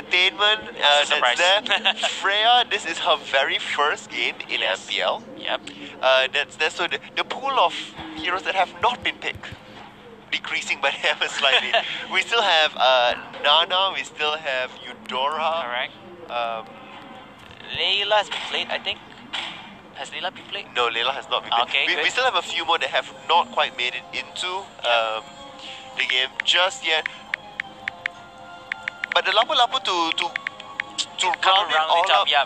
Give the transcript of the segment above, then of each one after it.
entertainment that's there. Freya, this is her very first game in MPL. Yep. That's there. So the pool of heroes that have not been picked decreasing by ever slightly. We still have Nana. We still have Eudora. Correct. Layla has been played, I think. Has Layla been played? No, Layla has not been played. Okay, we still have a few more that have not quite made it into the game just yet. But the Lapu Lapu to round it all up, yeah,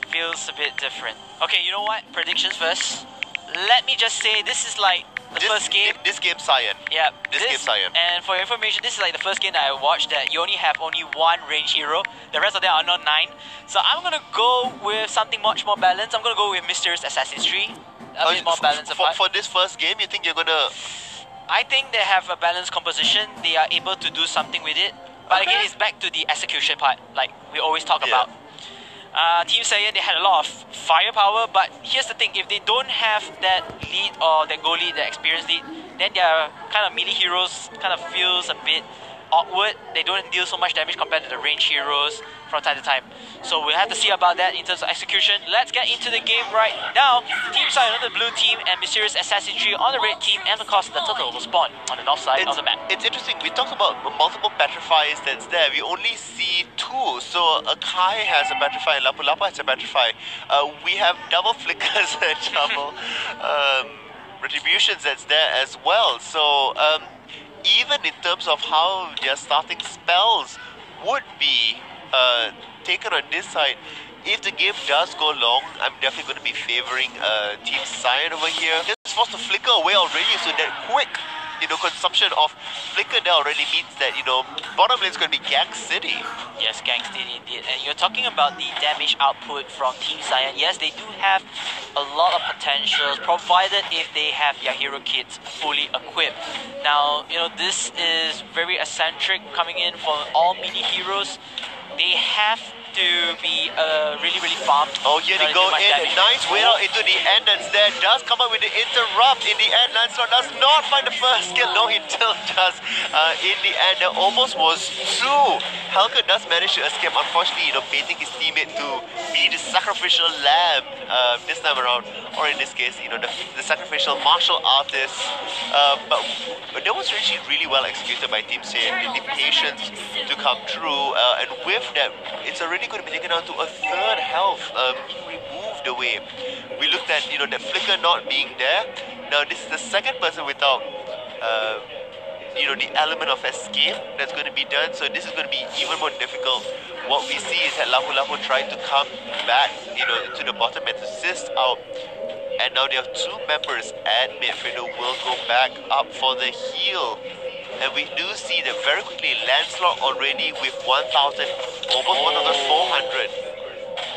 feels a bit different. Okay, you know what? Predictions first. Let me just say this is like the first game. This game, Saiyan. Yeah, this game, Saiyan. And for your information, this is like the first game that I watched that you only have only one range hero. The rest of them are not 9. So I'm gonna go with something much more balanced. I'm gonna go with Mysterious Assassin's 3. A bit more balanced apart. For this first game, you think you're gonna? I think they have a balanced composition. They are able to do something with it. But again, it's back to the execution part, like we always talk about. Team Saiyan, they had a lot of firepower, but here's the thing, if they don't have that lead or that goal lead, that experience lead, then their kind of melee heroes kind of feels a bit awkward. They don't deal so much damage compared to the range heroes from time to time. So we'll have to see about that in terms of execution. Let's get into the game right now. Team Saiyan on the blue team and Mysterious Assassin 3 on the red team, and of course the turtle will spawn on the north side of the map. It's interesting, we talked about multiple petrifiers that's there. We only see 2. So Akai has a petrify and Lapu Lapu has a petrify. We have double flickers and double retributions that's there as well. So even in terms of how their starting spells would be taken on this side, if the game does go long, I'm definitely going to be favoring Team Saiyan over here. Just forced to flicker away already, so that quick, consumption of flicker there already means that, bottom lane is going to be Gang City. Yes, Gang City indeed. And you're talking about the damage output from Team Saiyan. Yes, they do have a lot of potential, provided if they have their hero kits fully equipped. Now, this is very eccentric coming in for all mini heroes. They have to be really farmed. Oh, here they go in. Nice way out into the end. That's there. Does come up with the interrupt in the end. Lancelot does not find the first kill. No, he still does. In the end, there almost was 2. Helker does manage to escape. Unfortunately, baiting his teammate to be the sacrificial lamb this time around, or in this case, the sacrificial martial artist. But that was actually really well executed by Team Saiyan. The patience to come through, and with that, it's already going to be taken down to a 3rd health, being removed away. We looked at the flicker not being there. Now this is the second person without the element of escape that's going to be done, so this is going to be even more difficult. What we see is that Lapu Lapu tried to come back to the bottom and assist out, and now they have 2 members at midfield who will go back up for the heal. And we do see that very quickly Lancelot already with 1,000, almost 1,400.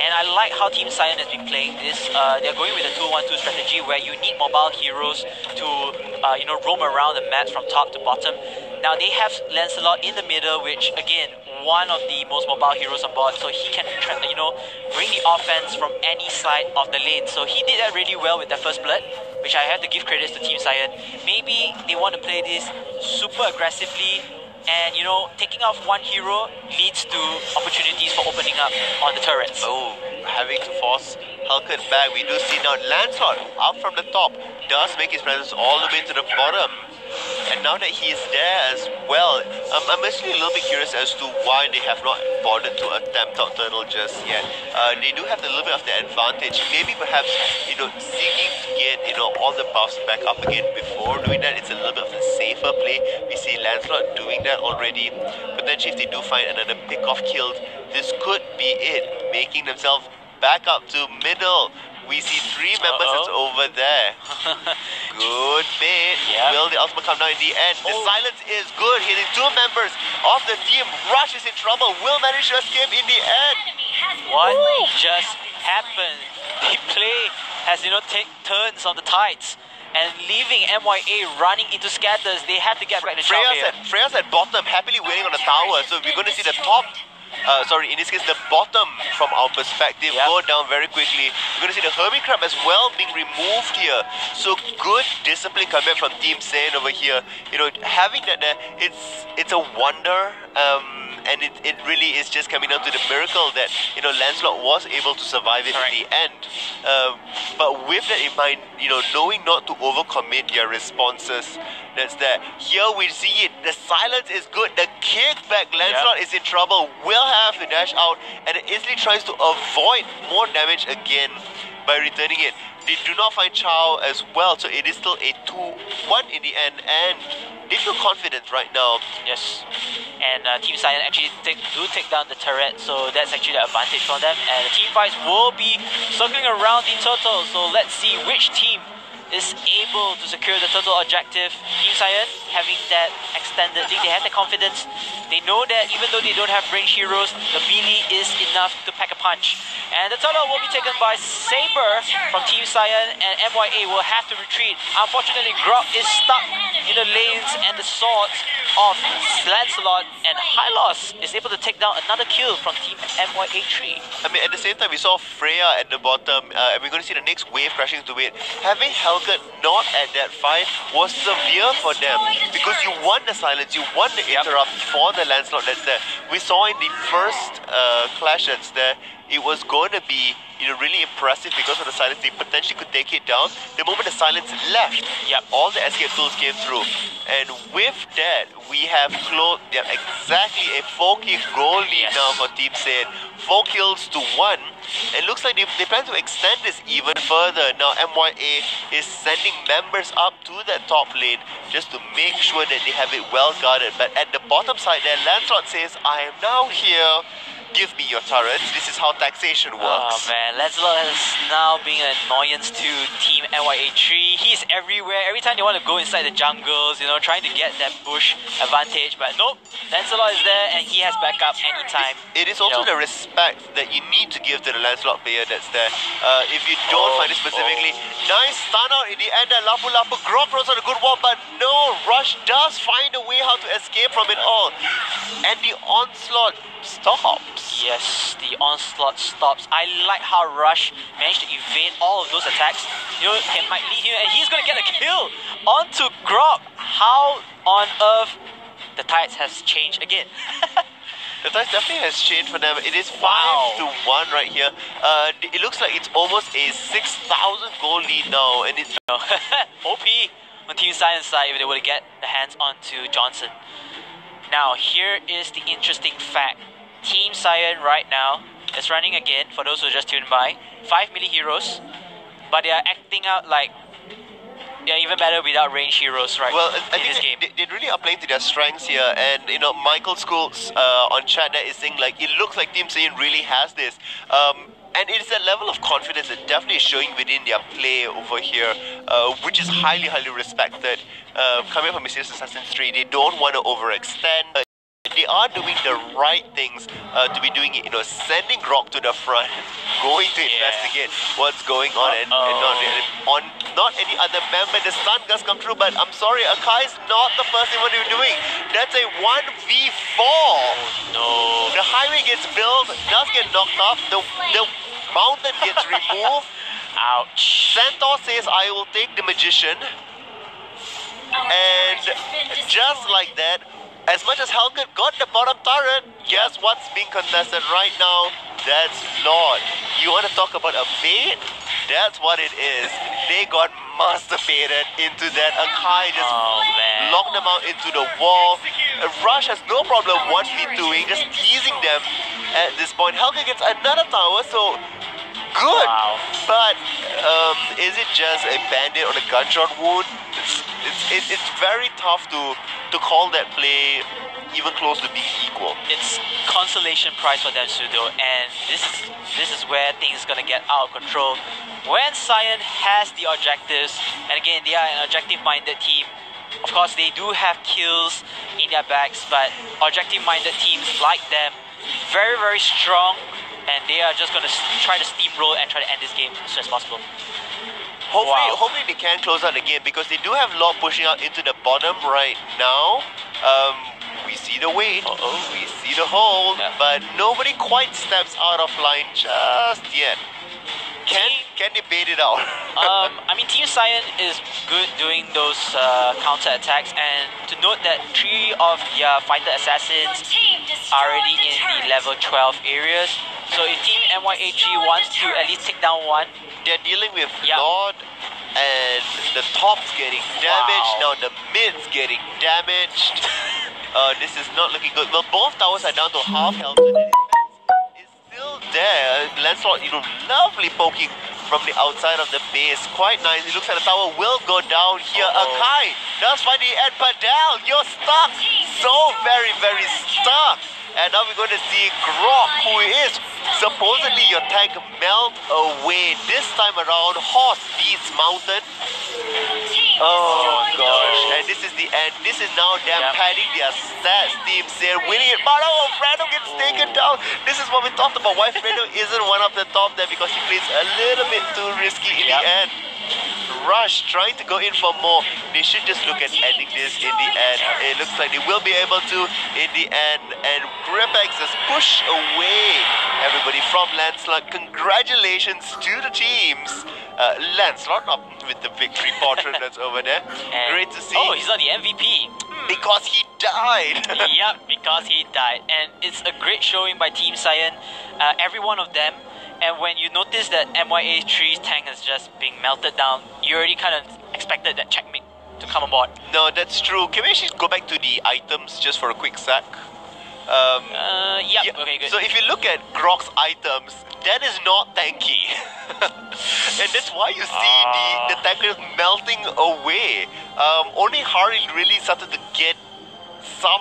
And I like how Team Saiyan has been playing this. They're going with a 2-1-2 strategy where you need mobile heroes to roam around the map from top to bottom. Now they have Lancelot in the middle, which again, one of the most mobile heroes on board, so he can bring the offense from any side of the lane. So he did that really well with that first blood, which I have to give credits to Team Saiyan. Maybe they want to play this super aggressively, and taking off one hero leads to opportunities for opening up on the turrets. Oh, having to force Helker back. We do see now Lancelot up from the top does make his presence all the way to the bottom. And now that he is there as well, I'm actually a little bit curious as to why they have not bothered to attempt out Turtle just yet. They do have a little bit of the advantage. Maybe perhaps, seeking to get, all the buffs back up again before doing that. It's a little bit of a safer play. We see Lancelot doing that already. Potentially if they do find another pick-off killed, this could be it. Making themselves back up to middle. We see 3 members that's over there. Good bait. Yeah. Will the ultimate come down in the end? The silence is good. Hitting 2 members of the team. Rush is in trouble. Will manage to escape in the end. What just happened? The play has, take turns on the tides. And leaving MYA running into scatters, they have to get back the job here. Freya's at bottom, happily waiting on the tower. So we're going to see the top in this case, the bottom from our perspective go down very quickly. We're going to see the Hermit Crab as well being removed here. So good discipline coming from Team Saiyan over here. You know, having that there, it's a wonder. And it really is just coming down to the miracle that, you know, Lancelot was able to survive it in the end. But with that in mind, you know, knowing not to overcommit your responses, that's there. Here we see it. The silence is good. The kickback, Lancelot is in trouble. Will have to dash out, and it easily tries to avoid more damage again by returning it. They do not find Chow as well, so it is still a 2-1 in the end, and they feel confident right now. Yes, and Team Saiyan actually take down the turret, so that's actually the advantage for them. And the team fights will be circling around the turtle, so let's see which team is able to secure the total objective. Team Saiyan having that extended thing, they have the confidence. They know that even though they don't have ranged heroes, the melee is enough to pack a punch. And the turtle will be taken by Saber from Team Saiyan, and MYA will have to retreat. Unfortunately, Grok is stuck in the lanes and the swords of Lancelot, and Hylos is able to take down another kill from Team MYA3. I mean, at the same time, we saw Freya at the bottom, and we're going to see the next wave crashing into it. Having Helgert not at that fight was severe for them, because you want the silence, you want the interrupt for the Lancelot that's there. We saw in the first clash that's there, it was going to be, you know, really impressive because of the silence. They potentially could take it down. The moment the silence left, all the escape tools came through. And with that, we have closed exactly a 4-kill goal lead now for Team Saiyan. 4 kills to 1. It looks like they plan to extend this even further. Now MYA is sending members up to that top lane just to make sure that they have it well guarded. But at the bottom side there, Lancelot says, I am now here. Give me your turrets. This is how taxation works. Oh man, Lancelot has now been an annoyance to Team NYA3. He's everywhere. Every time they want to go inside the jungles, you know, trying to get that bush advantage. But nope, Lancelot is there and he has backup anytime. It is also the respect that you need to give to the Lancelot player that's there. If you don't find it specifically, nice stun out in the end. Lapu Lapu Grok throws on a good wall, but no, Rush does find a way how to escape from it all. And the onslaught stops. Yes, the onslaught stops. I like how Rush managed to evade all of those attacks. You know, it might lead him, and he's going to get a kill onto Grok. How on earth the tides has changed again? The tides definitely has changed for them. It is 5 to 1 right here. It looks like it's almost a 6,000 goal lead now, and it's OP on Team Saiyan's side if they were to get the hands onto Johnson. Now, here is the interesting fact. Team Saiyan right now is running again, for those who just tuned by, 5 melee heroes, but they are acting out like they're even better without ranged heroes in this game. They really are playing to their strengths here, and you know, Michael Schools on chat that is saying like, it looks like Team Saiyan really has this. And it is a level of confidence that definitely is showing within their play over here, which is highly, highly respected. Coming from Assasin 3, they don't want to overextend. They are doing the right things to be doing it, you know, sending Grok to the front, going to investigate what's going on, and not any other member. The stun does come through, but I'm sorry, Akai's not the first thing what they're doing. That's a 1v4. No. The highway gets built, does get knocked up, the mountain gets removed. Ouch. Centaur says, I will take the magician. And just like that, as much as Helgert got the bottom turret, guess what's being contested right now? That's Lord. You want to talk about a bait? That's what it is. They got masturbated into that. Akai just locked them out into the wall. Rush has no problem 1v2ing, just teasing them at this point. Helgert gets another tower, so good. But is it just a bandit on a gunshot wound? It's very tough to call that play even close to being equal. It's consolation prize for them, Sudo, and this is where things gonna get out of control. When Saiyan has the objectives, and again they are an objective-minded team. Of course, they do have kills in their backs, but objective-minded teams like them, very, very strong, and they are just gonna try to steamroll and try to end this game as soon as possible. Hopefully they can close out the game, because they do have Lord pushing out into the bottom right now. We see the weight, Uh-oh. we see the hold, Yeah. but nobody quite steps out of line just yet. Can they bait it out? I mean, Team Saiyan is good doing those counter attacks, and to note that 3 of their fighter assassins are already in the level 12 areas. So if Team MYA3 wants to at least take down one, They're dealing with Yeah. Lord, and the top's getting damaged. Wow. Now the mid's getting damaged. This is not looking good. Well, both towers are down to half health, and his defense is still there. Lancelot, lovely poking from the outside of the base. Quite nice. It looks like the tower will go down here. Akai does find the end, but Dal, you're stuck. So very, very stuck. And now we're going to see Grok, who is supposedly your tank, melt away. This time around, horse beats mountain. Oh gosh, and this is the end. This is now them padding their stats. Team Saiyan winning it, but Fredo gets taken down. This is what we talked about, why Fredo isn't one of the top there, because he plays a little bit too risky in the end. Rush trying to go in for more. They should just look at ending this in the end. It looks like they will be able to in the end. And Gripex just push away everybody from Lancelot. Congratulations to the teams. Lancelot up with the victory portrait that's over there. And Great to see. Oh, he's not the MVP. Because he died. Yep, because he died. And it's a great showing by Team Saiyan. Every one of them. And when you notice that MYA3's tank has just been melted down, you already kind of expected that checkmate to come aboard. No, that's true. Can we actually go back to the items just for a quick sec? Yep. Yeah. Okay, good. So if you look at Grok's items, that is not tanky. And that's why you see the tankers melting away. Only Hari really started to get some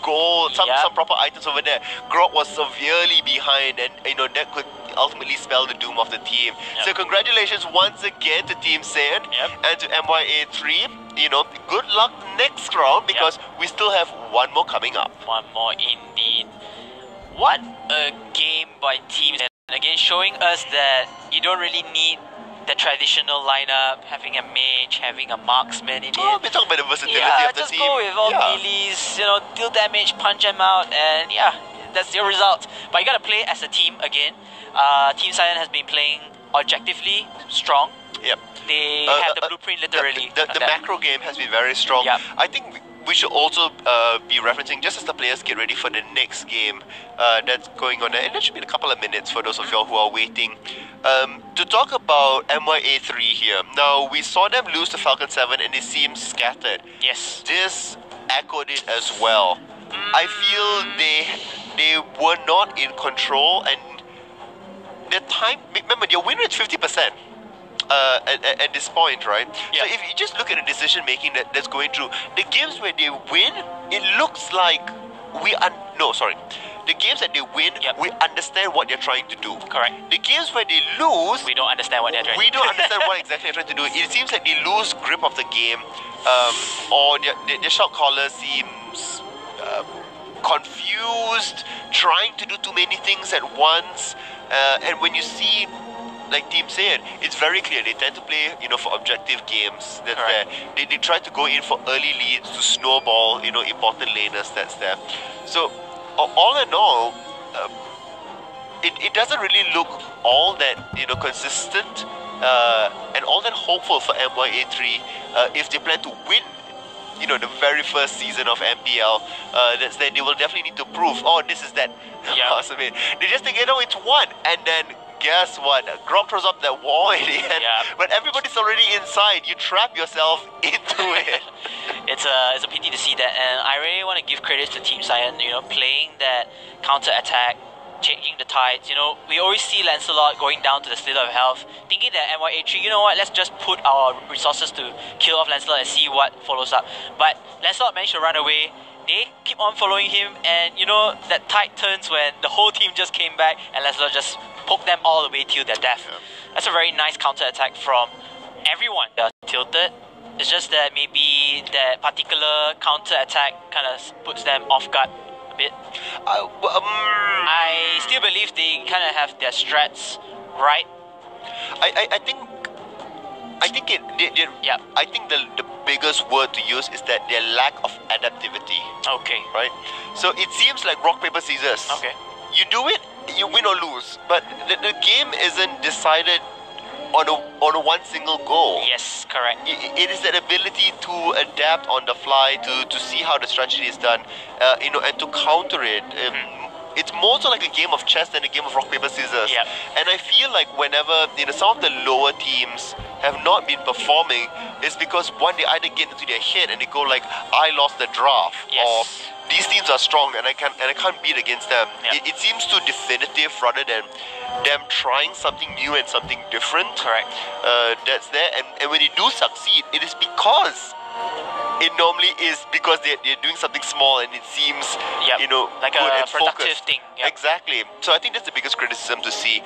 gold, some proper items over there. Grok was severely behind, and that could ultimately spell the doom of the team. So congratulations once again to Team Saiyan and to MYA3. Good luck next round, because we still have one more coming up. One more indeed. What a game by Team Saiyan. Again, showing us that you don't really need the traditional lineup, having a mage, having a marksman in it. We're talking about the versatility of the just team. go with all melees, deal damage, punch them out, and that's your result. But you gotta play as a team again. Team Saiyan has been playing objectively strong. Yep. They have the blueprint literally. The macro game has been very strong. Yep. I think we should also be referencing, just as the players get ready for the next game that's going on there, and that should be in a couple of minutes for those of y'all who are waiting, to talk about MYA3 here. Now, we saw them lose to Falcon 7 and they seem scattered. Yes. This echoed it as well. I feel they were not in control, and the time, remember, their win rate is 50%. At this point, right? Yeah. So if you just look at the decision making that's going through, the games where they win, it looks like the games that they win, we understand what they're trying to do. Correct. The games where they lose, We don't understand what they're trying to do. we don't understand what exactly they're trying to do. It seems like they lose grip of the game, or their shot caller seems confused, trying to do too many things at once. And when you see like Team Saiyan, it's very clear they tend to play, for objective games. That's there. They try to go in for early leads to snowball, important laners. That's there. So all in all, it doesn't really look all that consistent and all that hopeful for MYA3 if they plan to win. The very first season of MPL, that's that they will definitely need to prove. Oh, this is that. Awesome. They just think, it's one, and then guess what? Grok throws up that wall in the end, but everybody's already inside. You trap yourself into it. It's a pity to see that, and I really want to give credit to Team Saiyan. Playing that counter attack, changing the tides. We always see Lancelot going down to the Slither of Health, thinking that MYA3, let's just put our resources to kill off Lancelot and see what follows up. But Lancelot managed to run away. They keep on following him, and that tide turns when the whole team just came back and Lancelot just poked them all the way till their death. That's a very nice counter attack from everyone. They're tilted. It's just that maybe that particular counter attack kind of puts them off guard a bit. I still believe they kind of have their strats right. I think the biggest word to use is that their lack of adaptivity, Okay. right? So it seems like rock, paper, scissors. Okay. You do it, you win or lose, but the game isn't decided on a one single goal. Yes, correct. It is that ability to adapt on the fly, to see how the strategy is done, and to counter it. It's more so like a game of chess than a game of rock, paper, scissors. Yep. And I feel like whenever some of the lower teams have not been performing, it's because one, they either get into their head and they go like, I lost the draft, Yes. or these teams are strong and I can't beat against them. Yep. It seems too definitive rather than them trying something new and something different. Correct. That's there, and when they do succeed, it is because it normally is because they're doing something small and it seems Yep. Like good a and productive focused. thing. Yep. Exactly. So I think that's the biggest criticism to see.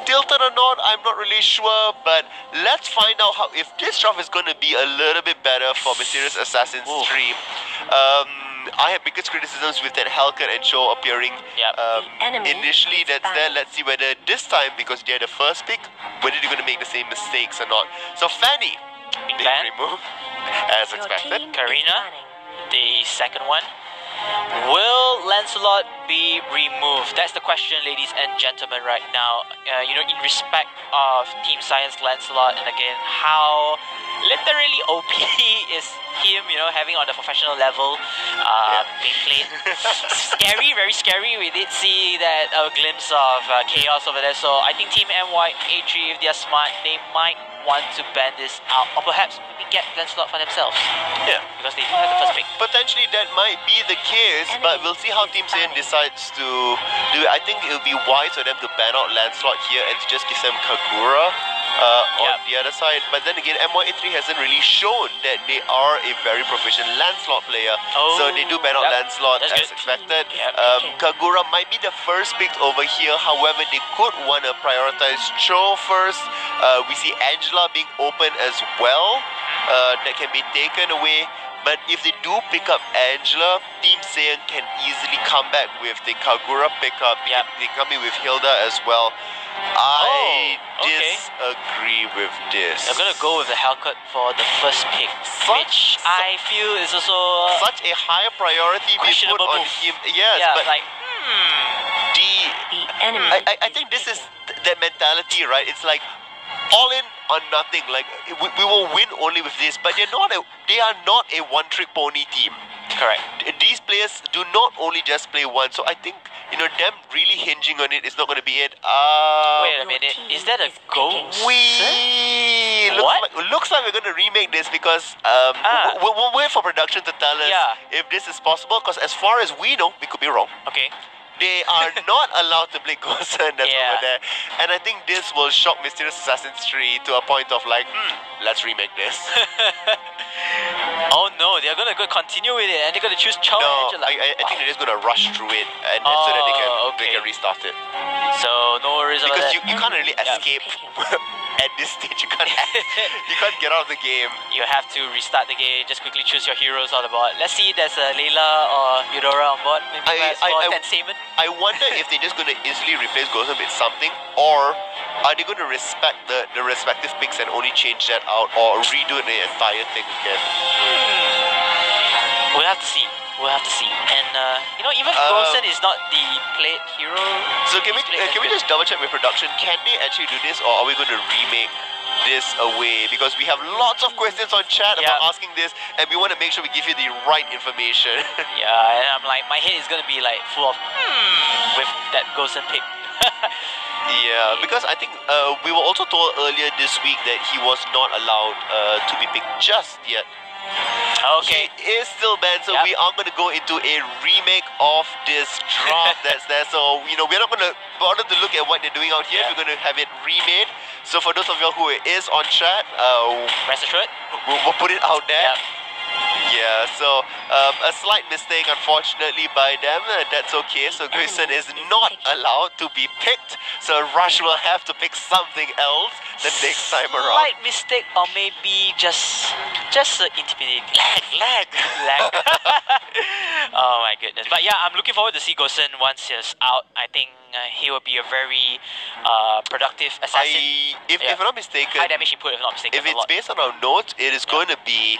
Tilted or not, I'm not really sure, but let's find out how if this draft is going to be a little bit better for Mysterious Assassin's Ooh. stream. I have biggest criticisms with that Hellcat and Show appearing Yep. initially. That's there. Let's see whether this time, because they're the first pick, whether they're going to make the same mistakes or not. So Fanny being Ban. removed as expected. Karina, the second one. Will Lancelot be removed? That's the question, ladies and gentlemen, right now. In respect of Team Saiyan's Lancelot, and again, how literally OP is him, having on the professional level, being played. Scary, very scary. We did see that glimpse of chaos over there. So I think Team MYA3, if they are smart, they might want to ban this out, or perhaps maybe get Lancelot for themselves. Yeah. Because they do have the first pick. Potentially that might be the case, but we'll see how Team Saiyan decides to do it. I think it would be wise for them to ban out Lancelot here and to just give them Kagura on the other side. But then again, MY3 hasn't really shown that they are a very proficient Lancelot player. So they do ban out Lancelot That's as good. expected. Yep. Kagura might be the first pick over here. However, they could want to prioritize Cho first. We see Angela being open as well. That can be taken away. But if they do pick up Angela, Team Saiyan can easily come back with the Kagura pickup. Yep. They come in with Hilda as well. I okay. disagree with this. I'm gonna go with the Hellcat for the first pick, which I feel is also Such a higher priority being put questionable on move. him. Yes, yeah, but like The enemy. I think this is that mentality, right? It's like all in or nothing. Like we will win only with this, but they are not a one-trick pony team. correct. These players do not only just play one, so I think them really hinging on it is not going to be it. Wait a minute, is that a ghost? Looks like we're going to remake this because we'll wait for production to tell us if this is possible. Because as far as we know, we could be wrong. Okay. They are not allowed to play Ghost that's over there. And I think this will shock Mysterious Assassin's 3 to a point of like, let's remake this. Oh no, they're gonna go continue with it and they're gonna choose Cho and No, Angela. I think they're just going to rush through it and so that they can restart it. So no worries about Because that. you can't really escape at this stage. You can't get out of the game. You have to restart the game. Just quickly choose your heroes on the board. Let's see if there's a Layla or Eudora on board. Maybe for Tensamen. I wonder if they're just going to easily replace Gotham with something, or are they going to respect the respective picks and only change that out, or redo the entire thing again? We'll have to see. And even Gosen is not the played hero. So can we just double check with production? Can they actually do this, or are we going to remake this away? Because we have lots of questions on chat about asking this, and we want to make sure we give you the right information. Yeah, and I'm like, my head is gonna be like full of with that Gosen pick. Yeah, because I think we were also told earlier this week that he was not allowed to be picked just yet. Okay. He is still banned, so we are going to go into a remake of this draft that's there. So, we're not going to bother to look at what they're doing out here. We're going to have it remade. So, for those of you who is on chat, rest assured, we'll put it out there. Yeah, so A slight mistake, unfortunately, by them. That's okay. So Grayson is not allowed to be picked. So Rush will have to pick something else the next time around. Slight mistake, or maybe just intimidating. Lag. Oh my goodness. But yeah, I'm looking forward to see Gosen once he's out. I think he will be a very productive assassin. If I'm not mistaken, high damage input, if I'm not mistaken. if it's based on our notes, it is going to be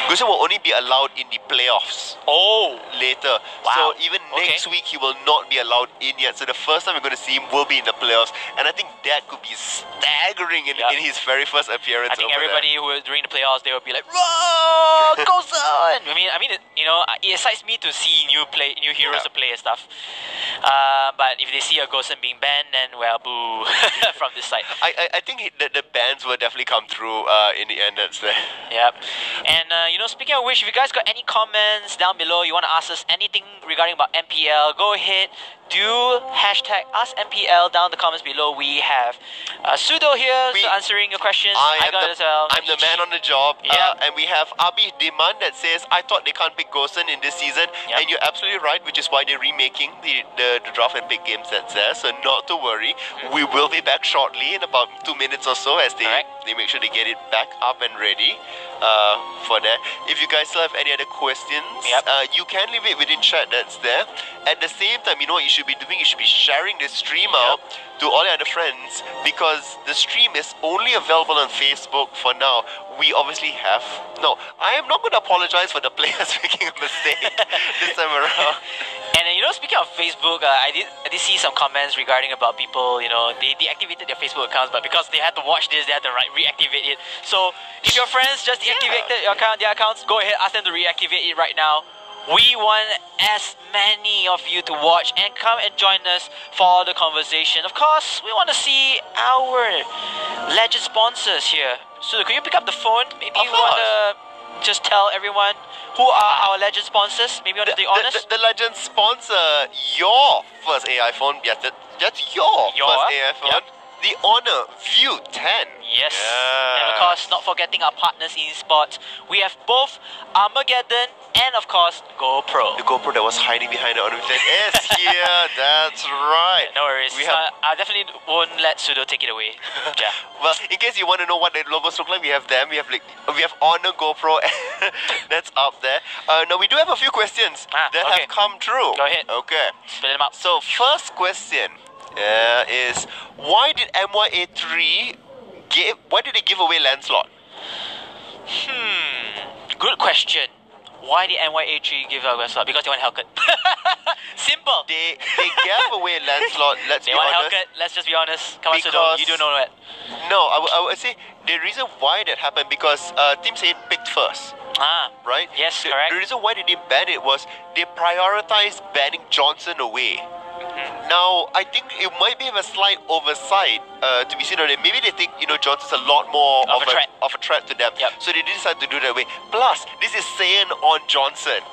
Gusen will only be allowed in the playoffs. Oh, Later. Wow. So even next week he will not be allowed in yet. So the first time we're going to see him will be in the playoffs, and I think that could be staggering in his very first appearance. I think over everybody who during the playoffs they will be like, "Whoa, Gosen!" I mean, you know, it excites me to see new heroes to play and stuff. But if they see a Gosen being banned, then well, boo from this side. I think the bans will definitely come through in the end. That's there. Yep. And you know, speaking of which, if you guys got any comments down below, you want to ask us anything regarding about MPL, go ahead. Do hashtag AskMPL down in the comments below. We have Sudo here answering your questions. I got it as well. I'm the man on the job. Yep. And we have Abi Demand that says, I thought they can't pick Gosen in this season. Yep. And you're absolutely right, which is why they're remaking the draft and pick games that's there. So not to worry. We will be back shortly in about 2 minutes or so as they make sure they get it back up and ready for that. If you guys still have any other questions, you can leave it within chat that's there. At the same time, you know what you should be doing? You should be sharing this stream out to all your other friends, because the stream is only available on Facebook for now. We obviously have... No, I am not going to apologize for the players making a mistake this time around. And you know, speaking of Facebook, I did see some comments regarding about people, you know, they deactivated their Facebook accounts, but because they had to watch this, they had to reactivate it. So if your friends just deactivated their accounts, go ahead, ask them to reactivate it right now. We want as many of you to watch and come and join us for the conversation. Of course, we want to see our legend sponsors here. So could you pick up the phone? Maybe you want to just tell everyone who are our legend sponsors. Maybe you want to be honest. The legend sponsor your first AI phone. Yes, that's your first AI phone. The Honor View 10. Yes. And of course, not forgetting our partners in esports. We have both Armageddon and of course GoPro. The GoPro that was hiding behind the Honor View 10 is here. That's right. No worries. I definitely won't let Sudo take it away. Yeah. Well, in case you want to know what the logos look like, we have them. We have Honor, GoPro. That's up there. Now we do have a few questions that have come through. Go ahead. Okay. Spit them out. So first question is, why did MYA3 why did they give away Lancelot? Good question. Why did NYA3 give away Lancelot? Because they want Hellcat. Simple. They gave away Lancelot. They want Hellcat. Let's just be honest. Come on, Sudo. You don't know that. No, I would say the reason why that happened because Team Saiyan picked first. Right? Yes, correct. The reason why they didn't ban it was they prioritized banning Johnson away. Now, I think it might be a slight oversight to be seen on it. Maybe they think, Johnson's a lot more of a threat to them. Yep. So they decided to do it that way. Plus, this is Saiyan on Johnson.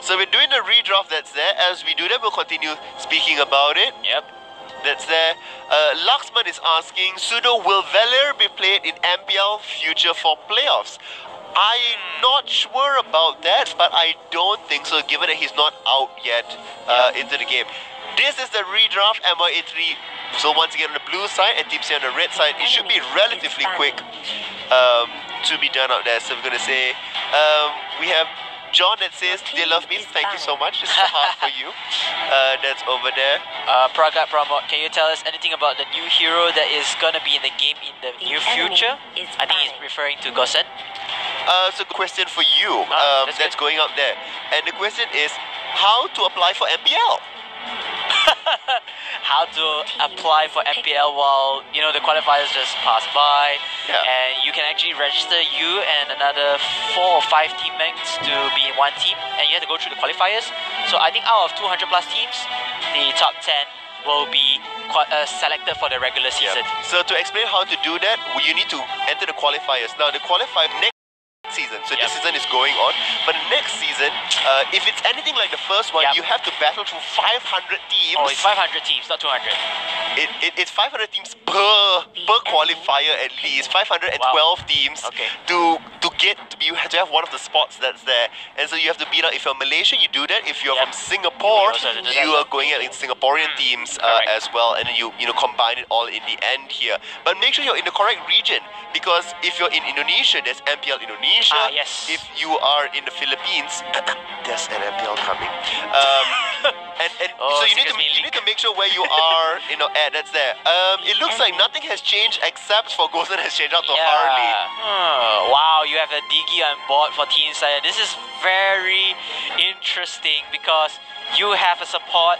So we're doing the redraft that's there. As we do that, we'll continue speaking about it. Yep. That's there. Laxman is asking, Sudo, will Valer be played in MPL future for playoffs? I'm not sure about that, but I don't think so, given that he's not out yet into the game. This is the redraft MYA3. So once again on the blue side and Team C on the red side, it should be relatively quick to be done out there. So we're going to say, we have John that says, they love me, thank you so much. This is a heart for you. That's over there. Pragat Pramod, can you tell us anything about the new hero that is going to be in the game in the near future? I think he's referring to Gosen. So question for you that's going up there. And the question is, how to apply for MPL? How to apply for MPL while, the qualifiers just pass by. Yeah. And you can actually register you and another 4 or 5 teammates to be in one team. And you have to go through the qualifiers. So I think out of 200 plus teams, the top 10 will be selected for the regular season. Yeah. So to explain how to do that, you need to enter the qualifiers. Now the qualifier next season, so this season is going on, but next season, if it's anything like the first one, you have to battle through 500 teams. Oh, it's 500 teams, not 200. It's 500 teams per qualifier at least, 512 teams to you have to have one of the spots that's there, and so you have to beat out. If you're Malaysian, you do that. If you're from Singapore, you are going out in Singaporean teams as well, and then you combine it all in the end here. But make sure you're in the correct region, because if you're in Indonesia, there's MPL Indonesia. Yes. If you are in the Philippines, there's an MPL coming. So you need to make sure where you are, at that's there. It looks like nothing has changed except for Gozen has changed out to Harley. Wow, you have a Diggy on board for Team Saiyan. This is very interesting because you have a support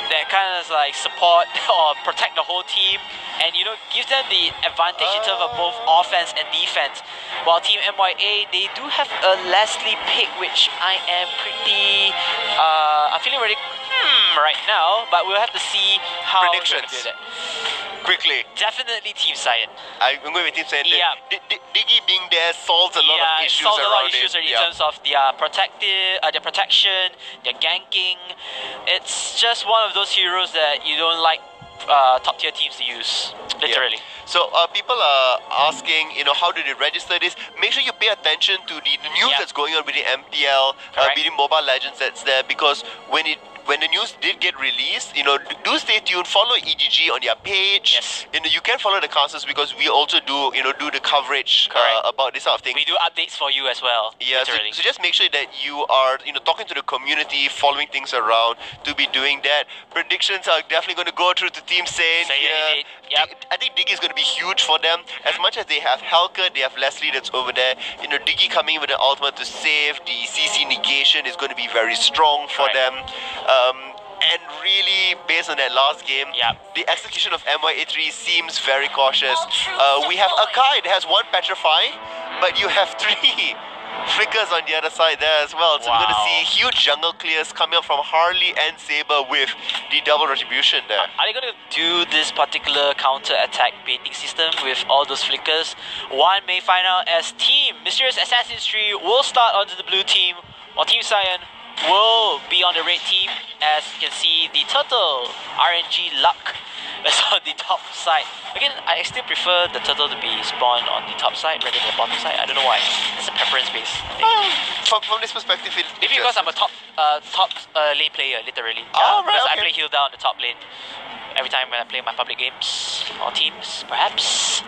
that kind of like support or protect the whole team, and gives them the advantage in terms of both offense and defense. While Team MYA, they do have a Leslie pick, which I am pretty I'm feeling really right now, but we'll have to see how predictions do that. Quickly. Definitely Team Saiyan. I'm going with Team Saiyan. Yeah. Diggy being there solves a lot of issues solves a lot of around issues it. in terms of their protection, their ganking. It's just one of those heroes that you don't like top tier teams to use, literally. Yeah. So people are asking, how do they register this? Make sure you pay attention to the news that's going on with the MPL, with the Mobile Legends that's there, because when the news did get released, do stay tuned. Follow EGG on their page. Yes. You can follow the casters, because we also do the coverage about this sort of thing. We do updates for you as well. Yeah. So just make sure that you are talking to the community, following things around to be doing that. Predictions are definitely going to go through to Team Saiyan here. Yep. I think Diggy is going to be huge for them. As much as they have Helka, they have Leslie that's over there. Diggy coming with an ultimate to save. The CC negation is going to be very strong for them. And really, based on that last game, the execution of MYA3 seems very cautious. We have Akai that has one Petrify, but you have 3 Flickers on the other side there as well. So we're going to see huge jungle clears coming up from Harley and Saber with the double retribution there. Are they going to do this particular counter-attack baiting system with all those flickers? One may find out as Team Mysterious Assassin's 3 will start onto the blue team, while Team Saiyan will be on the red team. As you can see, the turtle RNG luck is on the top side. Again, I still prefer the turtle to be spawned on the top side rather than the bottom side. I don't know why. It's a preference base. From this perspective, maybe because I'm a top lane player, literally. Right, I play heal down the top lane every time when I play my public games or teams, perhaps.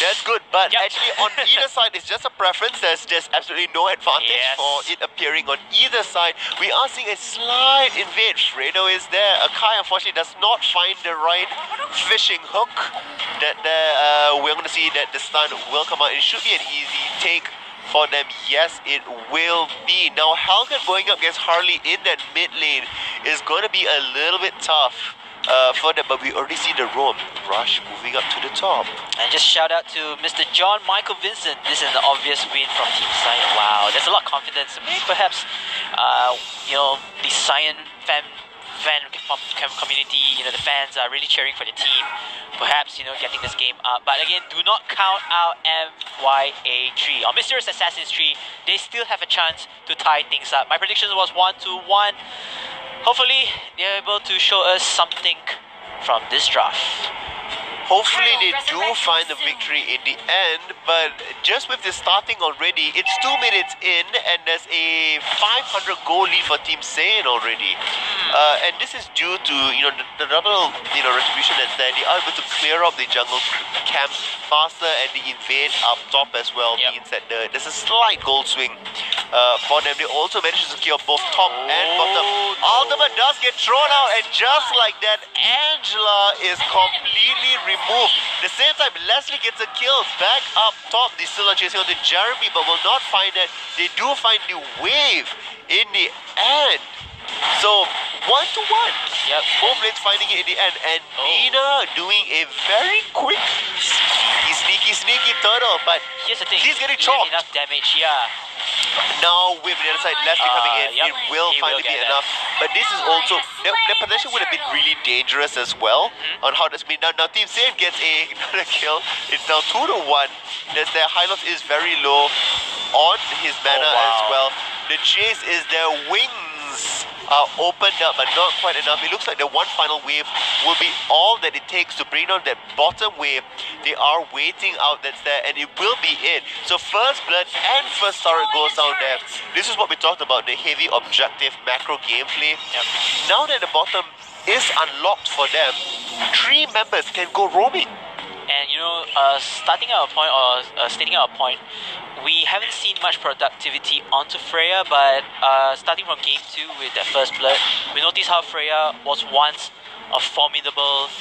That's good, but actually on either side it's just a preference. There's absolutely no advantage for it appearing on either side. We are seeing a slight invade. Fredo is there. Akai unfortunately does not find the right fishing hook. We're going to see that the stun will come out. It should be an easy take for them. Yes, it will be. Now Halgan going up against Harley in that mid lane is going to be a little bit tough for them, but we already see the roam rush moving up to the top. And just shout out to Mr. John Michael Vincent. This is an obvious win from Team Saiyan. Wow, there's a lot of confidence. Perhaps the Saiyan fan community, the fans are really cheering for the team. Perhaps getting this game up. But again, do not count out MYA3 or Mysterious Assassins 3. They still have a chance to tie things up. My prediction was 1-1. Hopefully, they're able to show us something from this draft. Hopefully they do find the victory in the end, but just with the starting already, it's 2 minutes in and there's a 500 goal lead for Team Saiyan already. And this is due to the double retribution that's there. They are able to clear up the jungle camp faster, and the invade up top as well means that there's a slight goal swing for them. They also managed to secure both top and bottom. Ultimate does get thrown out, and just like that, Angela is completely removed. At the same time, Leslie gets a kill back up top. They still are chasing on to Jeremy, but will not find that. They do find the wave in the end. So 1-1. Yep. Both lanes finding it in the end, and Nina doing a very quick, sneaky turtle. But here's the thing, she's getting chopped. Enough damage, Now with the other side, Leslie coming in, it will finally be enough. But this is also the potential would have been really dangerous as well on how this mean. Now Team Saiyan gets another kill. It's now 2-1. There's their Hylos is very low on his mana as well. The chase is their wings are opened up, but not quite enough. It looks like the one final wave will be all that it takes to bring down that bottom wave. They are waiting out that's there, and it will be it. So first blood and first turret goes down there. This is what we talked about, the heavy objective macro gameplay. Yep. Now that the bottom is unlocked for them, 3 members can go roaming. And you know, stating out a point, we haven't seen much productivity onto Freya, but starting from game 2 with that first blood, we noticed how Freya was once a formidable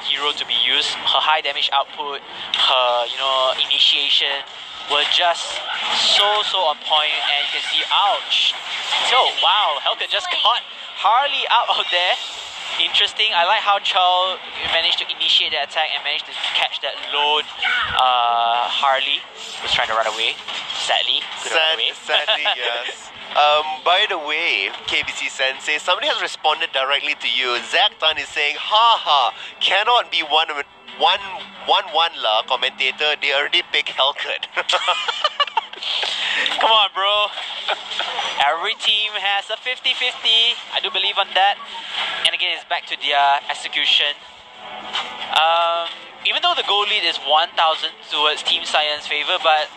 hero to be used. Her high damage output, her initiation were just so on point, and you can see, ouch. So wow, Helga just caught Harley out there. Interesting. I like how Charl managed to initiate the attack and managed to catch that lone Harley was trying to run away. Sadly, couldn't run away. Sadly, yes. By the way, KBC Sensei, somebody has responded directly to you. Zach Tan is saying, haha, cannot be one la commentator. They already picked Hellcat. Come on, bro. Every team has a 50-50. I do believe on that. And again, it's back to their execution. Even though the goal lead is 1,000 towards Team Saiyan's favor, but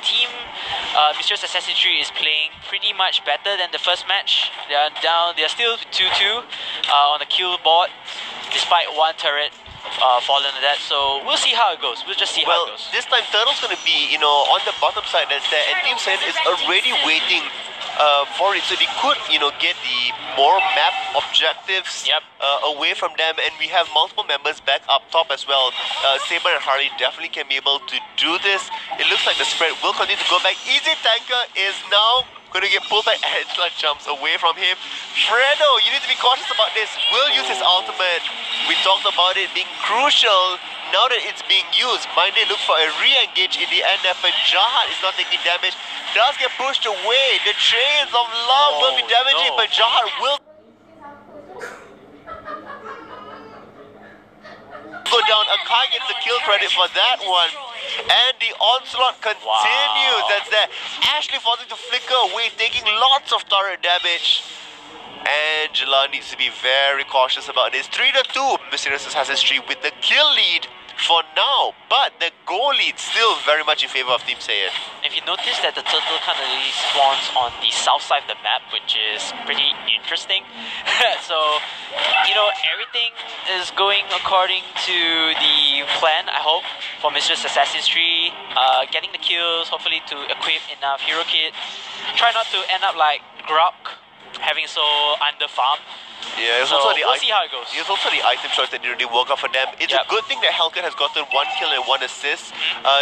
Team Mistress Assassin 3 is playing pretty much better than the first match. They are down. They are still 2-2 on the kill board, despite one turret fallen to that. So we'll see how it goes. We'll just see how it goes. This time Turtle's going to be, on the bottom side that's there, and Team Saiyan is already waiting for it, so they could, get the more map objectives away from them, and we have multiple members back up top as well. Saber and Harley definitely can be able to do this. It looks like the spread will continue to go back. Easy Tanker is now going to get pulled by Angela, jumps away from him. Fredo, you need to be cautious about this. Will use his ultimate. We talked about it being crucial. Now that it's being used, Minded look for a re-engage in the end there, but Jahat is not taking damage. Does get pushed away. The Trains of Love will be damaging, but Jahat will go down. Akai gets the kill credit for that one. And the onslaught continues. That's there. Ashley forcing to flicker away, taking lots of turret damage. Angela needs to be very cautious about this. 3-2, Mysterious Assassin's 3 with the kill lead for now, but the goal lead still very much in favor of Team Saiyan. If you notice that the turtle kind of spawns on the south side of the map, which is pretty interesting. So, everything is going according to the plan, I hope, for Mistress Assassin's 3. Getting the kills, hopefully to equip enough hero kit. Try not to end up like Grok, having so under-farmed. Yeah, we'll see how it goes. It's also the item choice that didn't really work out for them. It's a good thing that Hellcat has gotten 1 kill and 1 assist.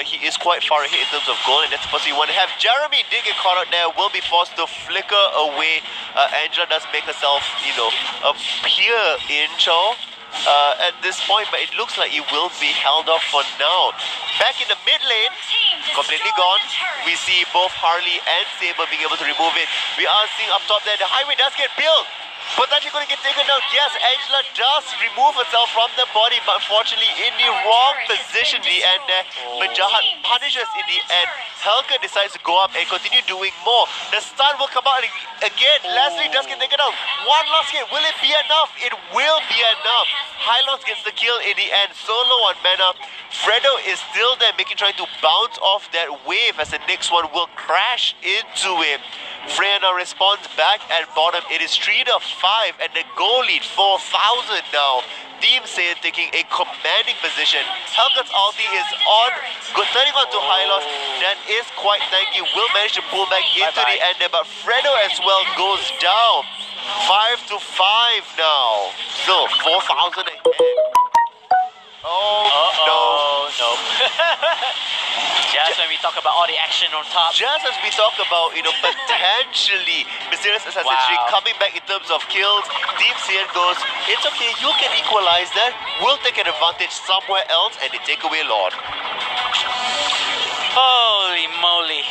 He is quite far ahead in terms of goal, and that's supposed to be one to have. Jeremy did get caught out there, will be forced to flicker away. Angela does make herself, appear in Cho at this point, but it looks like it will be held off for now. Back in the mid lane, completely gone. We see both Harley and Saber being able to remove it. We are seeing up top there, the highway does get built. Potentially going to get taken down. Yes, Angela does remove herself from the body, but unfortunately in the wrong position in the end there. But Jahat punishes in the end. Helga decides to go up and continue doing more. The stun will come out again. Leslie does get taken down. One last hit. Will it be enough? It will be enough. Hylos gets the kill in the end. Solo on mana. Fredo is still there, trying to bounce off that wave as the next one will crash into it. Freya now responds back at bottom. It is 3-5 and the goal lead 4,000 now. Team Saiyan taking a commanding position. Helga's ulti is on. Good, turning on to Hylos. That is quite tanky. Will manage to pull back into the end there, but Fredo as well goes down. 5-5 now. Still 4,000 ahead. Oh, no. Just when we talk about all the action on top. Just as we talk about, potentially Mysterious Assassin 3 coming back in terms of kills, Team Saiyan goes, it's okay, you can equalize that. We'll take an advantage somewhere else, and they take away Lord. Holy moly.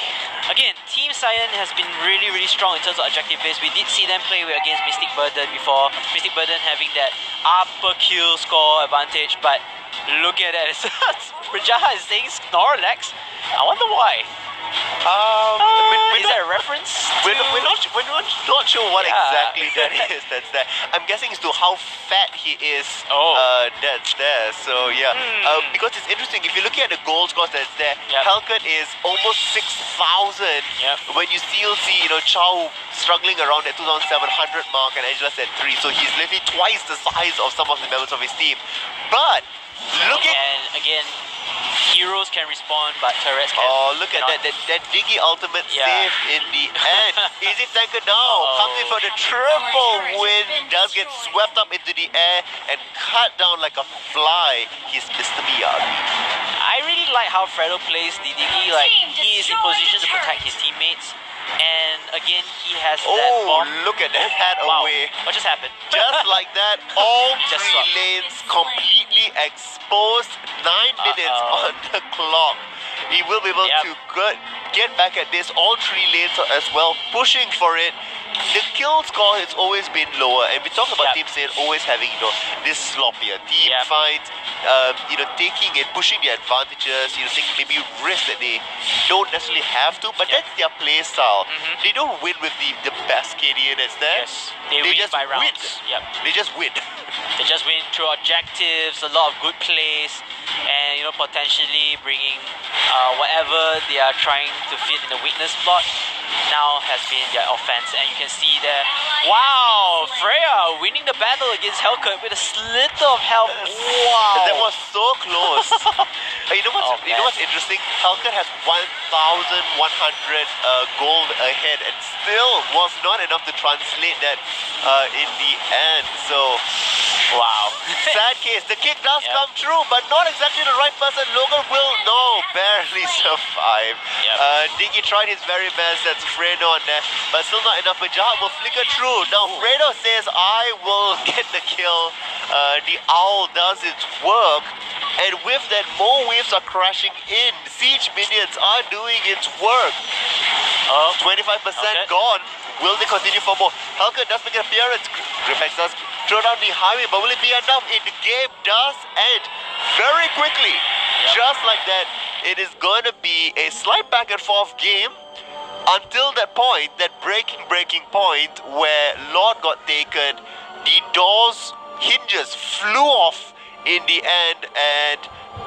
Again, Team Saiyan has been really, really strong in terms of objective base. We did see them play against Mystic Burden before. Mystic Burden having that upper kill score advantage, but look at that. Rajaha is saying Snorlax. I wonder why. Is that a reference? We're not sure what exactly that is that's there. I'm guessing as to how fat he is. That's there. So yeah, because it's interesting. If you're looking at the goal scores that's there, Halkett is almost 6,000. When you still see Chow struggling around that 2,700 mark and Angela's at 3, so he's literally twice the size of some of the members of his team. But and again, heroes can respawn, but turrets can. Oh, look at that Diggy ultimate save in the end. Easy Tanker now comes in for the triple win. Does get swept up into the air and cut down like a fly. He's Mr. Miyagi. I really like how Fredo plays the Diggy. Like, he is in position to protect his teammates. And again, he has that bomb. Look at that head away. What just happened? Just like that, all three lanes completely exposed. 9 minutes on the clock. He will be able to get back at this. All 3 lanes as well, pushing for it. The kill score has always been lower, and we talk about Team Saiyan always having this sloppier team fights, taking and pushing the advantages, taking maybe risks that they don't necessarily have to, but that's their play style. They don't win with the best KD in it there. Yes, they win just by rounds. They just win. They just win through objectives, a lot of good plays, and potentially bringing whatever they are trying to fit in the weakness slot now has been their offense. And you can see there, wow, Freya winning the battle against Hellcat with a slither of health. Wow, that was so close. You know what's interesting? Hellcat has 1,100 gold ahead, and still was not enough to translate that in the end. So wow, sad case. The kick does come true, but not exactly the right person. Logan will barely survive. Diggy tried his very best. That's Fredo on there, but still not enough. Majah will flicker through. Now Fredo says, I will get the kill. The owl does its work, and with that, more waves are crashing in. Siege minions are doing its work. 25% gone. Will they continue for more? Hellcat does make an appearance. Gripex does throw down the highway, but will it be enough? The game does end very quickly. Just like that, it is going to be a slight back and forth game until that point, that breaking point where Lord got taken. The doors hinges flew off in the end, and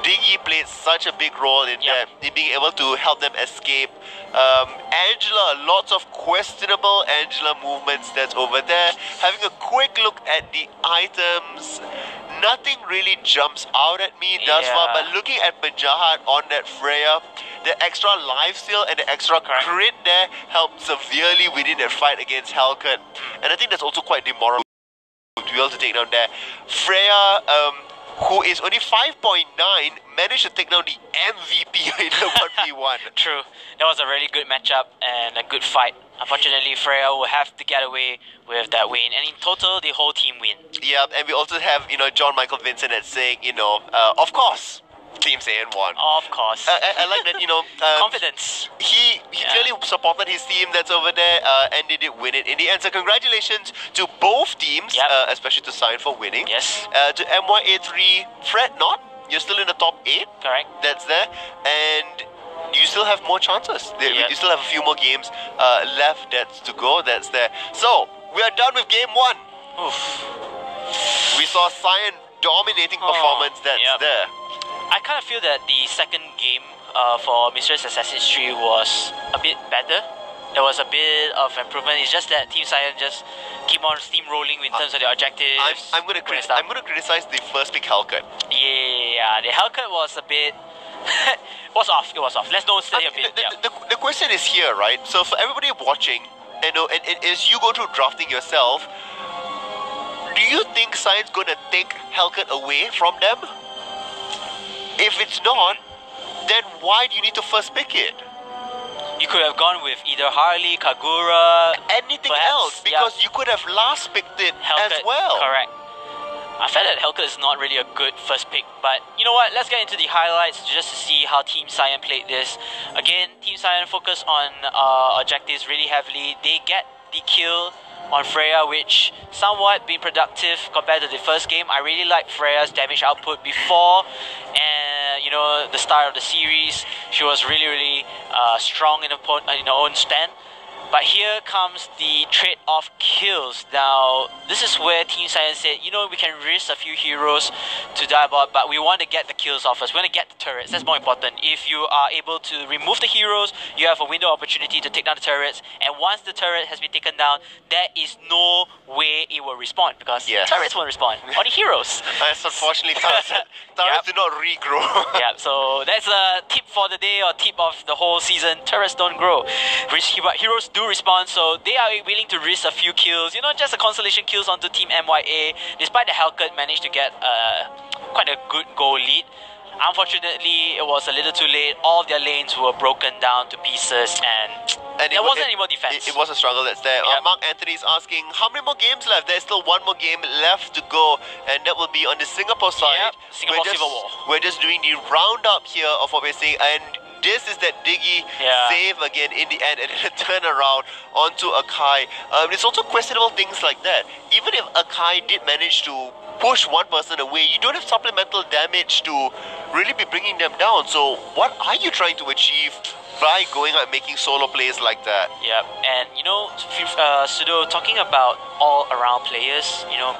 Diggy played such a big role in that, in being able to help them escape. Angela, lots of questionable Angela movements that's over there. Having a quick look at the items, nothing really jumps out at me thus far, but looking at Majahat on that Freya, the extra lifesteal and the extra crit there helped severely within that fight against Hellcat. And I think that's also quite demoralizing to be able to take down there. Freya, who is only 5.9, managed to take down the MVP in the 1v1. True. That was a really good matchup and a good fight. Unfortunately, Freya will have to get away with that win, and in total, the whole team win. Yeah, and we also have, John Michael Vincent that's saying, of course, Team Saiyan won. Of course. I like that, confidence. He clearly supported his team that's over there, and they did win it in the end. So congratulations to both teams, especially to Saiyan for winning. Yes. To MYA3, fret not. You're still in the top 8. Correct. That's there. And you still have more chances. You still have a few more games left that's to go. That's there. So, we are done with game 1. Oof. We saw Saiyan dominating performance that's there. I kind of feel that the second game for Mistress Assassin's 3 was a bit better. There was a bit of improvement. It's just that Team Saiyan just keep on steamrolling in terms of their objectives. I'm going to criticize the first pick Hellcat. Yeah, the Hellcat was a bit... It was off. Let's not say a bit. The question is here, right? So for everybody watching, and as you go through drafting yourself, do you think Saiyan's going to take Hellcat away from them? If it's not, then why do you need to first pick it? You could have gone with either Harley, Kagura, anything else, because you could have last picked it Hellcat, as well. Correct. I felt that Hellcat is not really a good first pick, but you know what? Let's get into the highlights just to see how Team Saiyan played this. Again, Team Saiyan focused on objectives really heavily. They get the kill on Freya, which somewhat been productive compared to the first game. I really like Freya's damage output before, and the start of the series. She was really strong in her own stand. But here comes the trade-off kills. Now, this is where Team Saiyan said, you know, we can risk a few heroes to die about, but we want to get the kills off us. We want to get the turrets. That's more important. If you are able to remove the heroes, you have a window of opportunity to take down the turrets. And once the turret has been taken down, there is no way it will respawn, because turrets won't respawn. Only heroes. That's unfortunately turrets do not regrow. Yeah, so that's a tip for the day, or tip of the whole season. Turrets don't grow. Heroes do respawn, so they are willing to risk a few kills. You know, just a consolation kills onto Team MYA. Despite the Hellcat managed to get quite a good goal lead. Unfortunately, it was a little too late. All their lanes were broken down to pieces, and there wasn't any more defense. It was a struggle that's there. Mark Anthony is asking, how many more games left? There's still one more game left to go, and that will be on the Singapore side. Singapore Civil War. We're just doing the roundup here of what we're seeing, and this is that Diggy save again in the end, and then a turnaround onto Akai. It's also questionable things like that. Even if Akai did manage to push one person away, you don't have supplemental damage to really be bringing them down. So what are you trying to achieve by going out and making solo plays like that? Yeah, and you know, Sudo, talking about all-around players, you know,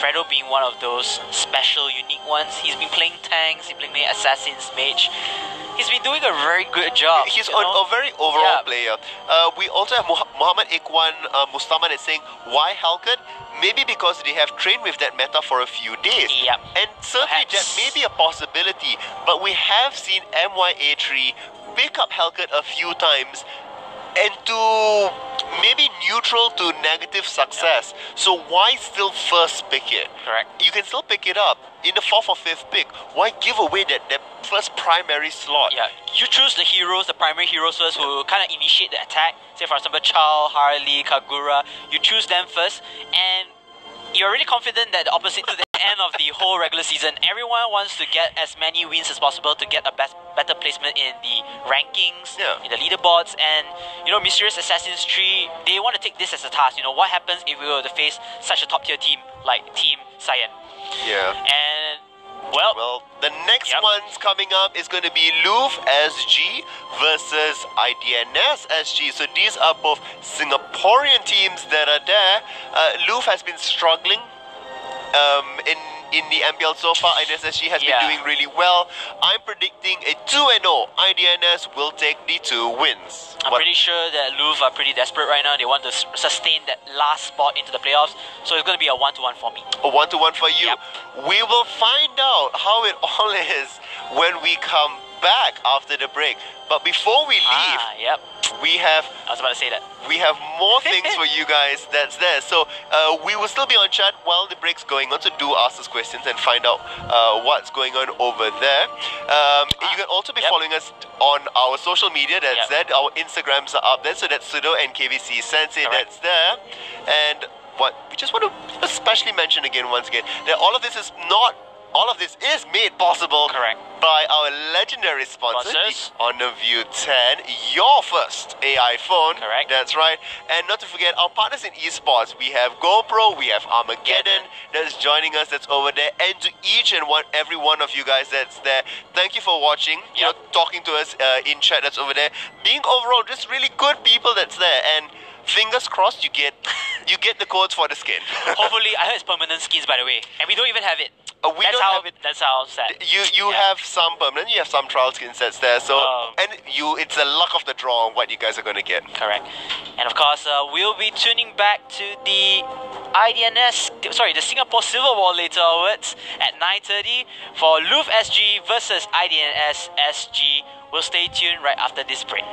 Fredo being one of those special, unique ones. He's been playing tanks, he's been playing assassins, mage. He's been doing a very good job. He's a very overall player. We also have Muhammad Ikwan Mustaman is saying, why Hellcat? Maybe because they have trained with that meta for a few days. Yep. And certainly that may be a possibility, but we have seen MYA3 pick up Hellcat a few times and to maybe neutral to negative success. So why still first pick it? Correct. You can still pick it up in the 4th or 5th pick. Why give away that first primary slot? Yeah, you choose the heroes, the primary heroes first, who kind of initiate the attack. Say for example, Chao, Harley, Kagura. You choose them first, and you're really confident that the opposite to the end of the whole regular season, everyone wants to get as many wins as possible to get a better placement in the rankings, in the leaderboards. And you know, Mysterious Assassins 3, they want to take this as a task. You know, what happens if we were to face such a top tier team like Team Saiyan? Yeah. And well, the next one's coming up is going to be Louvre SG versus IDNS SG. So these are both Singaporean teams that are there. Louvre has been struggling in the MPL so far. IDNS SG has been doing really well. I'm predicting a 2-0. IDNS will take the 2 wins. I'm pretty sure that Louvre are pretty desperate right now. They want to sustain that last spot into the playoffs. So it's going to be a 1-1 for me. A 1-1 for you. Yep. We will find out how it all is when we come back after the break. But before we leave, we have... I was about to say that. We have more things for you guys that's there. So we will still be on chat while the break's going on. So do ask us questions and find out what's going on over there. You can also be following us on our social media. That's there. Our Instagrams are up there. So that's Sudo and KVC Sensei. That's there. And what we just want to especially mention once again, that all of this is made possible by our legendary sponsor, the Honor View 10, your first AI phone. That's right. And not to forget our partners in esports. We have GoPro, we have Armageddon that's joining us, that's over there. And to each and every one of you guys that's there, thank you for watching, you know, talking to us in chat that's over there. Being overall just really good people that's there. And fingers crossed you get the codes for the skin. Hopefully, I heard it's permanent skins, by the way. And we don't even have it. That's how sad. You have some permanent, you have some trial skin sets there. So it's a luck of the draw on what you guys are going to get. Correct. And of course, we'll be tuning back to the the Singapore Civil War later onwards at 9:30 for Louvre SG versus IDNS SG. We'll stay tuned right after this break.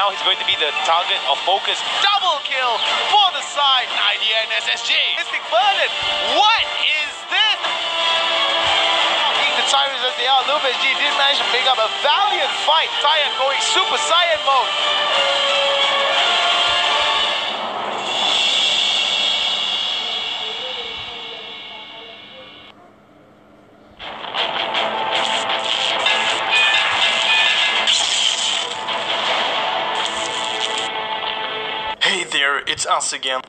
now he's going to be the target of focus. Double kill for the side. 90 SSG. Mystic Burden. What is this? Being the tyrants as they are, Lil G did manage to pick up a valiant fight. Saiyan going Super Saiyan mode. Hey there, it's us again.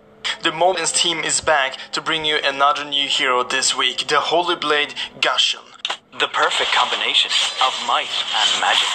The Moments team is back to bring you another new hero this week, the Holy Blade Gusion. The perfect combination of might and magic.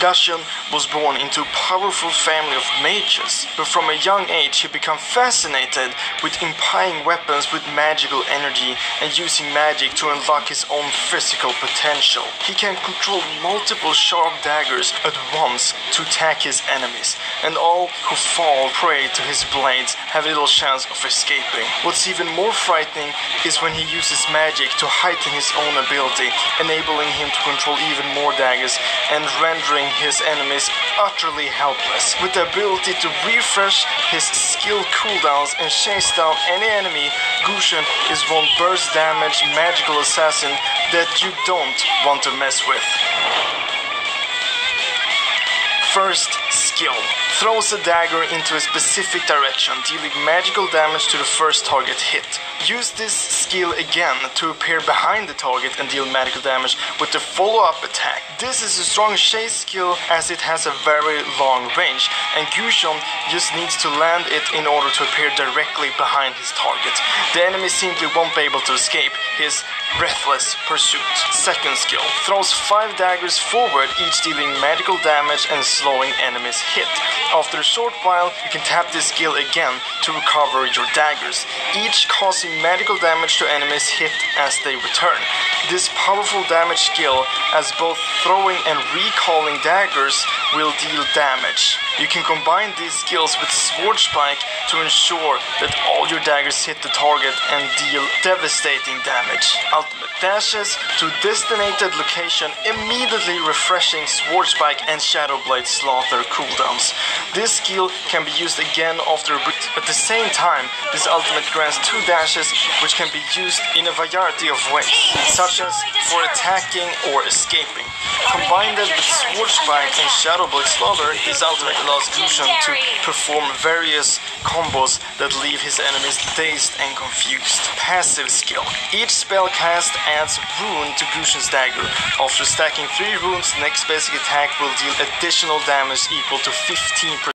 Gusion was born into a powerful family of mages, but from a young age he became fascinated with imbuing weapons with magical energy and using magic to unlock his own physical potential. He can control multiple sharp daggers at once to attack his enemies, and all who fall prey to his blades have little chance of escaping. What's even more frightening is when he uses magic to heighten his own ability, enabling him to control even more daggers and rendering his enemies utterly helpless. With the ability to refresh his skill cooldowns and chase down any enemy, Gusion is one burst damage magical assassin that you don't want to mess with. First skill. Throws a dagger into a specific direction, dealing magical damage to the first target hit. Use this skill again to appear behind the target and deal magical damage with the follow-up attack. This is a strong chase skill as it has a very long range, and Gusion just needs to land it in order to appear directly behind his target. The enemy simply won't be able to escape his breathless pursuit. Second skill. Throws 5 daggers forward, each dealing magical damage and slowing enemies hit. After a short while, you can tap this skill again to recover your daggers, each causing magical damage to enemies hit as they return. This powerful damage skill, as both throwing and recalling daggers, will deal damage. You can combine these skills with Sword Spike to ensure that all your daggers hit the target and deal devastating damage. Ultimate dashes to designated location, immediately refreshing Sword Spike and Shadow Blade Slaughter cooldowns. This skill can be used again after a bit. At the same time, this ultimate grants 2 dashes which can be used in a variety of ways, such as for attacking or escaping. Combined with Sword Spike and Shadow Blade Slaughter, this ultimate allows Gusion to perform various combos that leave his enemies dazed and confused. Passive skill. Each spell cast adds rune to Gusion's dagger. After stacking 3 runes, the next basic attack will deal additional damage equal to 15%.